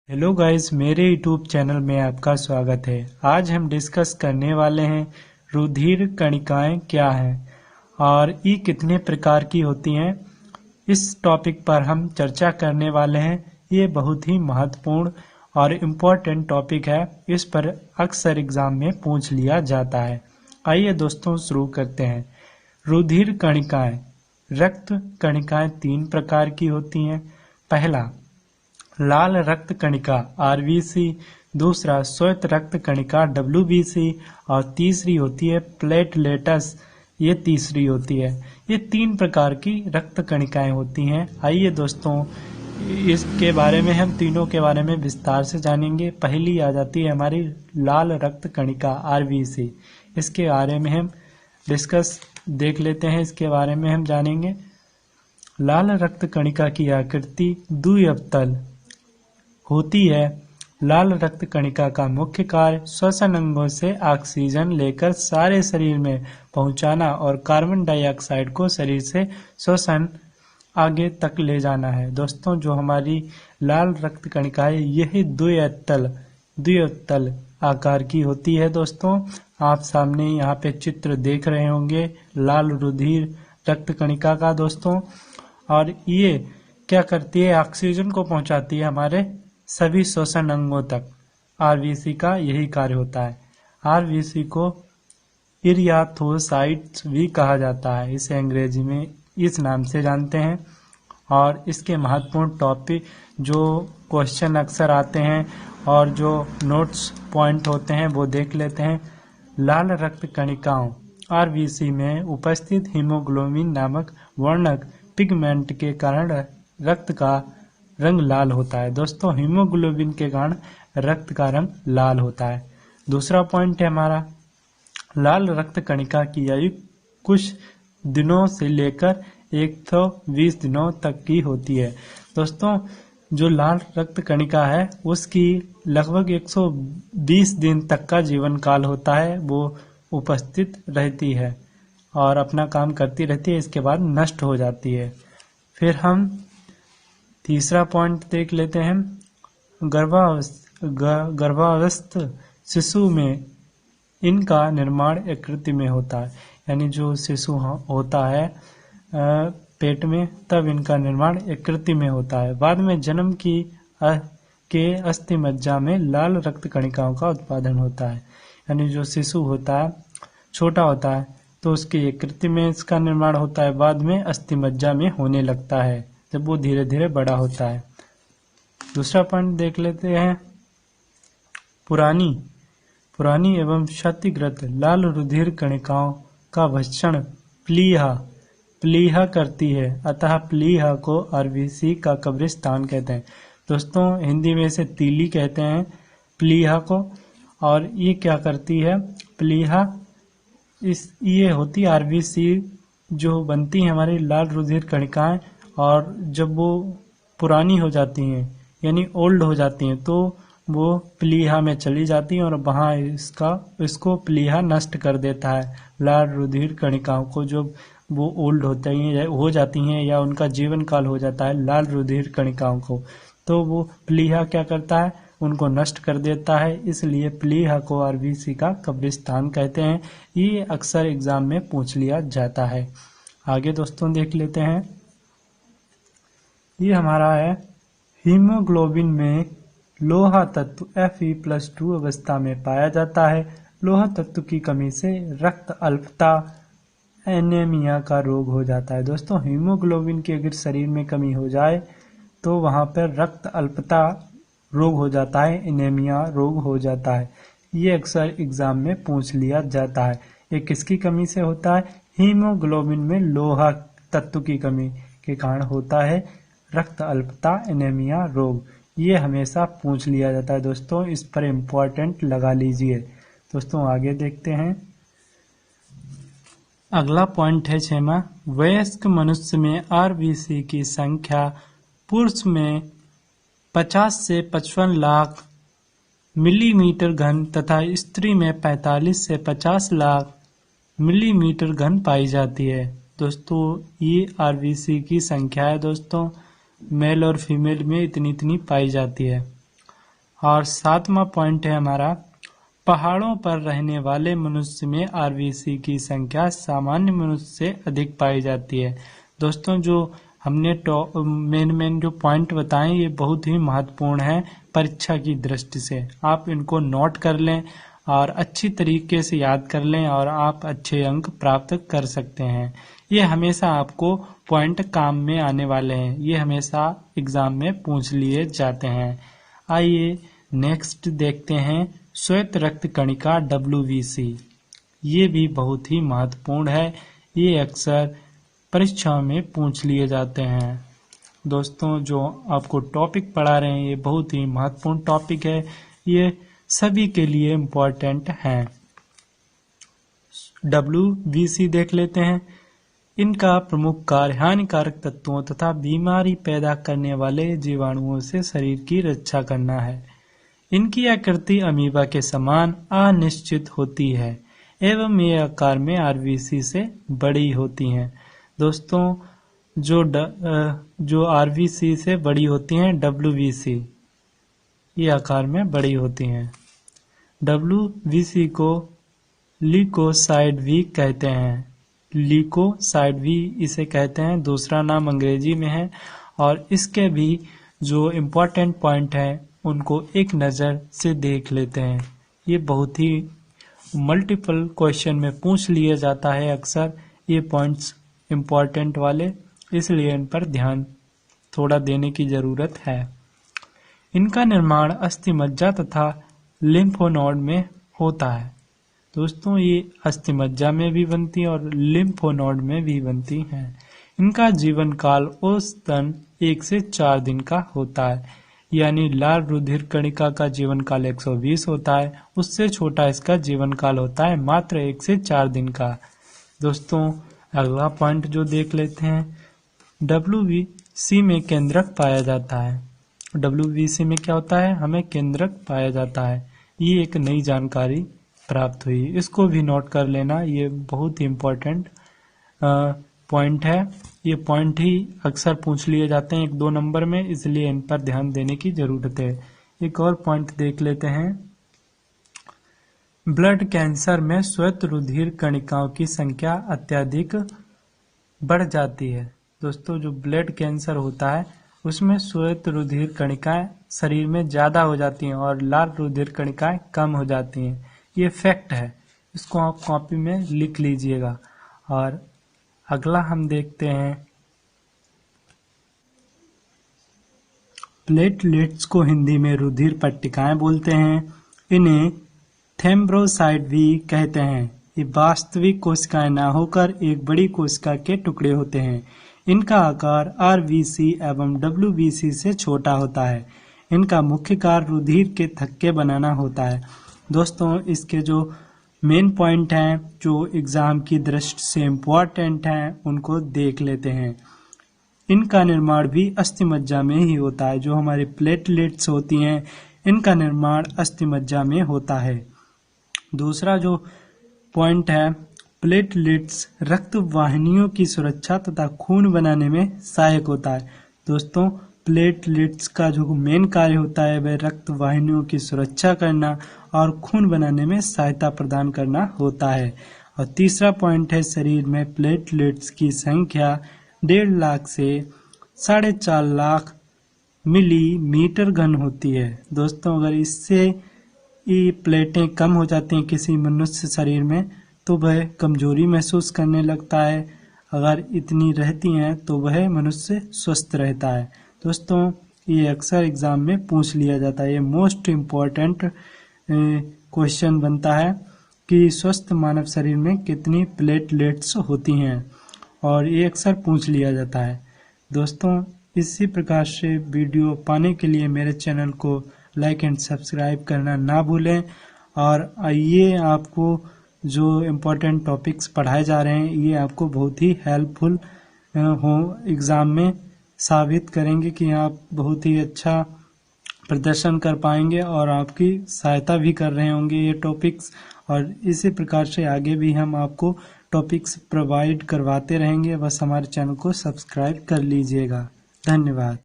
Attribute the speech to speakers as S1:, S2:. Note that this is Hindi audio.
S1: हेलो गाइस, मेरे यूट्यूब चैनल में आपका स्वागत है। आज हम डिस्कस करने वाले हैं रुधिर कणिकाएं क्या हैं और ये कितने प्रकार की होती हैं। इस टॉपिक पर हम चर्चा करने वाले हैं। ये बहुत ही महत्वपूर्ण और इम्पोर्टेंट टॉपिक है। इस पर अक्सर एग्जाम में पूछ लिया जाता है। आइए दोस्तों शुरू करते हैं। रुधिर कणिकाएं। रक्त कणिकाएं तीन प्रकार की होती हैं। पहला, लाल रक्त कणिका आरबीसी, दूसरा श्वेत रक्त कणिका डब्ल्यूबीसी और तीसरी होती है प्लेटलेटस। ये तीसरी होती है। ये तीन प्रकार की रक्त कणिकाएं होती हैं। आइए दोस्तों, इसके बारे में हम तीनों के बारे में विस्तार से जानेंगे। पहली आ जाती है हमारी लाल रक्त कणिका आरबीसी। इसके बारे में हम देख लेते हैं। इसके बारे में हम जानेंगे। लाल रक्त कणिका की आकृति द्विअवतल होती है। लाल रक्त कणिका का मुख्य कार्य श्वसन अंगों से ऑक्सीजन लेकर सारे शरीर में पहुंचाना और कार्बन डाइऑक्साइड को शरीर से श्वसन आगे तक ले जाना है। दोस्तों, जो हमारी लाल रक्त कणिका है यही द्विअवतल आकार की होती है। दोस्तों, आप सामने यहाँ पे चित्र देख रहे होंगे लाल रुधिर रक्त कणिका का दोस्तों। और ये क्या करती है? ऑक्सीजन को पहुंचाती है हमारे सभी श्वसन अंगों तक। आरबीसी का यही कार्य होता है। आरबीसी को इरियाथोसाइट्स भी कहा जाता है। इसे अंग्रेजी में इस नाम से जानते हैं। और इसके महत्वपूर्ण टॉपिक जो क्वेश्चन अक्सर आते हैं और जो नोट्स पॉइंट होते हैं वो देख लेते हैं। लाल रक्त कणिकाओं आरबीसी में उपस्थित हीमोग्लोबिन नामक वर्णक पिगमेंट के कारण रक्त का रंग लाल होता है। दोस्तों, हीमोग्लोबिन के कारण रक्त का रंग लाल होता है। दूसरा पॉइंट है हमारा, लाल रक्त कणिका की आयु कुछ दिनों से लेकर 120 दिनों तक की होती है। दोस्तों, जो लाल रक्त कणिका है उसकी लगभग 120 दिन तक का जीवन काल होता है। वो उपस्थित रहती है और अपना काम करती रहती है। इसके बाद नष्ट हो जाती है। फिर हम तीसरा पॉइंट देख लेते हैं। गर्भावस्थ शिशु में इनका निर्माण यकृत में होता है। यानी जो शिशु होता है पेट में, तब इनका निर्माण यकृत में होता है। बाद में जन्म के अस्थिमज्जा में लाल रक्त कणिकाओं का उत्पादन होता है। यानी जो शिशु होता है छोटा होता है तो उसके यकृत में इसका निर्माण होता है। बाद में अस्थिमज्जा में होने लगता है जब वो धीरे धीरे बड़ा होता है। दूसरा पॉइंट देख लेते हैं। पुरानी एवं क्षतिग्रस्त लाल रुधिर कणिकाओं का भक्षण प्लीहा करती है। अतः प्लीहा को आरबीसी का कब्रिस्तान कहते हैं। दोस्तों, हिंदी में इसे तीली कहते हैं प्लीहा को। और ये क्या करती है? प्लीहा ये होती है आरबीसी जो बनती है हमारी लाल रुधिर कणिकाएं। और जब वो पुरानी हो जाती हैं यानी ओल्ड हो जाती हैं तो वो प्लीहा में चली जाती हैं और वहाँ इसको प्लीहा नष्ट कर देता है। लाल रुधिर कणिकाओं को जब वो ओल्ड हो जाती हैं या उनका जीवन काल हो जाता है लाल रुधिर कणिकाओं को, तो वो प्लीहा क्या करता है? उनको नष्ट कर देता है। इसलिए प्लीहा को आरबीसी का कब्रिस्तान कहते हैं। ये अक्सर एग्जाम में पूछ लिया जाता है। आगे दोस्तों देख लेते हैं। ये हमारा है हीमोग्लोबिन में लोहा तत्व Fe+2 अवस्था में पाया जाता है। लोहा तत्व की कमी से रक्त अल्पता एनीमिया का रोग हो जाता है। दोस्तों, हीमोग्लोबिन की अगर शरीर में कमी हो जाए तो वहां पर रक्त अल्पता रोग हो जाता है, एनीमिया रोग हो जाता है। ये अक्सर एग्जाम में पूछ लिया जाता है। ये किसकी कमी से होता है? हीमोग्लोबिन में लोहा तत्व की कमी के कारण होता है रक्त अल्पता एनीमिया रोग। ये हमेशा पूछ लिया जाता है दोस्तों, इस पर इम्पोर्टेंट लगा लीजिए। दोस्तों, आगे देखते हैं। अगला पॉइंट है 6वां, वयस्क मनुष्य में आरबीसी की संख्या पुरुष में 50 से 55 लाख मिलीमीटर घन तथा स्त्री में 45 से 50 लाख मिलीमीटर घन पाई जाती है। दोस्तों, ये आरबीसी की संख्या है। दोस्तों, मेल और फीमेल में इतनी पाई जाती है। और 7वां पॉइंट है हमारा, पहाड़ों पर रहने वाले मनुष्य में आरबीसी की संख्या सामान्य मनुष्य से अधिक पाई जाती है। दोस्तों, जो हमने मेन जो पॉइंट बताए ये बहुत ही महत्वपूर्ण है परीक्षा की दृष्टि से। आप इनको नोट कर लें और अच्छी तरीके से याद कर लें और आप अच्छे अंक प्राप्त कर सकते हैं। ये हमेशा आपको पॉइंट काम में आने वाले हैं, ये हमेशा एग्जाम में पूछ लिए जाते हैं। आइए नेक्स्ट देखते हैं, श्वेत रक्त कणिका WBC। ये भी बहुत ही महत्वपूर्ण है, ये अक्सर परीक्षाओं में पूछ लिए जाते हैं। दोस्तों, जो आपको टॉपिक पढ़ा रहे हैं ये बहुत ही महत्वपूर्ण टॉपिक है, ये सभी के लिए इम्पोर्टेंट है। WBC देख लेते हैं। इनका प्रमुख कार्य हानिकारक तत्वों तथा बीमारी पैदा करने वाले जीवाणुओं से शरीर की रक्षा करना है। इनकी आकृति अमीबा के समान अनिश्चित होती है एवं ये आकार में आरबीसी से बड़ी होती हैं। दोस्तों, जो आरबीसी से बड़ी होती हैं WBC, ये आकार में बड़ी होती हैं। WBC को ल्यूकोसाइड भी कहते हैं, ल्यूकोसाइड भी इसे कहते हैं, दूसरा नाम अंग्रेजी में है। और इसके भी जो इम्पोर्टेंट पॉइंट है उनको एक नज़र से देख लेते हैं। ये बहुत ही मल्टीपल क्वेश्चन में पूछ लिया जाता है अक्सर ये पॉइंट्स इम्पोर्टेंट वाले, इसलिए इन पर ध्यान थोड़ा देने की ज़रूरत है। इनका निर्माण अस्थिमज्जा तथा लिम्फोनोड में होता है। दोस्तों, ये अस्थिमज्जा में भी बनती है और लिम्फोनोड में भी बनती हैं। इनका जीवन काल औसतन 1 से 4 दिन का होता है, यानी लाल रुधिर कणिका का जीवन काल 120 होता है, उससे छोटा इसका जीवन काल होता है मात्र 1 से 4 दिन का। दोस्तों, अगला पॉइंट जो देख लेते हैं, WBC में केंद्रक पाया जाता है। WBC में क्या होता है, हमें केंद्रक पाया जाता है। ये एक नई जानकारी प्राप्त हुई, इसको भी नोट कर लेना, ये बहुत ही इम्पोर्टेंट पॉइंट है। ये पॉइंट ही अक्सर पूछ लिए जाते हैं 1-2 नंबर में, इसलिए इन पर ध्यान देने की जरूरत है। एक और पॉइंट देख लेते हैं, ब्लड कैंसर में श्वेत रुधिर कणिकाओं की संख्या अत्यधिक बढ़ जाती है। दोस्तों, जो ब्लड कैंसर होता है उसमें श्वेत रुधिर कणिकाएं शरीर में ज़्यादा हो जाती हैं और लाल रुधिर कणिकाएं कम हो जाती हैं। ये फैक्ट है, इसको आप कॉपी में लिख लीजिएगा। और अगला हम देखते हैं, प्लेटलेट्स को हिंदी में रुधिर पट्टिकाएं बोलते हैं। इन्हें थ्रोम्बोसाइट भी कहते हैं। ये वास्तविक कोशिकाएं ना होकर एक बड़ी कोशिका के टुकड़े होते हैं। इनका आकार आरबीसी एवं WBC से छोटा होता है। इनका मुख्य कार्य रुधिर के थक्के बनाना होता है। दोस्तों, इसके जो मेन पॉइंट हैं जो एग्जाम की दृष्टि से इम्पोर्टेंट हैं उनको देख लेते हैं। इनका निर्माण भी अस्थिमज्जा में ही होता है। जो हमारी प्लेटलेट्स होती हैं इनका निर्माण अस्थिमज्जा में होता है। दूसरा जो पॉइंट है, प्लेटलेट्स रक्त वाहिनियों की सुरक्षा तथा खून बनाने में सहायक होता है। दोस्तों, प्लेटलेट्स का जो मेन कार्य होता है वह रक्त वाहिनियों की सुरक्षा करना और खून बनाने में सहायता प्रदान करना होता है। और तीसरा पॉइंट है, शरीर में प्लेटलेट्स की संख्या 1.5 लाख से 4.5 लाख मिलीमीटर घन होती है। दोस्तों, अगर इससे ये प्लेटें कम हो जाती हैं किसी मनुष्य शरीर में तो वह कमजोरी महसूस करने लगता है। अगर इतनी रहती हैं तो वह मनुष्य स्वस्थ रहता है। दोस्तों, ये अक्सर एग्जाम में पूछ लिया जाता है। ये मोस्ट इम्पोर्टेंट क्वेश्चन बनता है कि स्वस्थ मानव शरीर में कितनी प्लेटलेट्स होती हैं, और ये अक्सर पूछ लिया जाता है। दोस्तों, इसी प्रकार से वीडियो पाने के लिए मेरे चैनल को लाइक एंड सब्सक्राइब करना ना भूलें। और ये आपको जो इम्पोर्टेंट टॉपिक्स पढ़ाए जा रहे हैं ये आपको बहुत ही हेल्पफुल हो एग्ज़ाम में साबित करेंगे कि आप बहुत ही अच्छा प्रदर्शन कर पाएंगे और आपकी सहायता भी कर रहे होंगे ये टॉपिक्स। और इसी प्रकार से आगे भी हम आपको टॉपिक्स प्रोवाइड करवाते रहेंगे। बस हमारे चैनल को सब्सक्राइब कर लीजिएगा। धन्यवाद।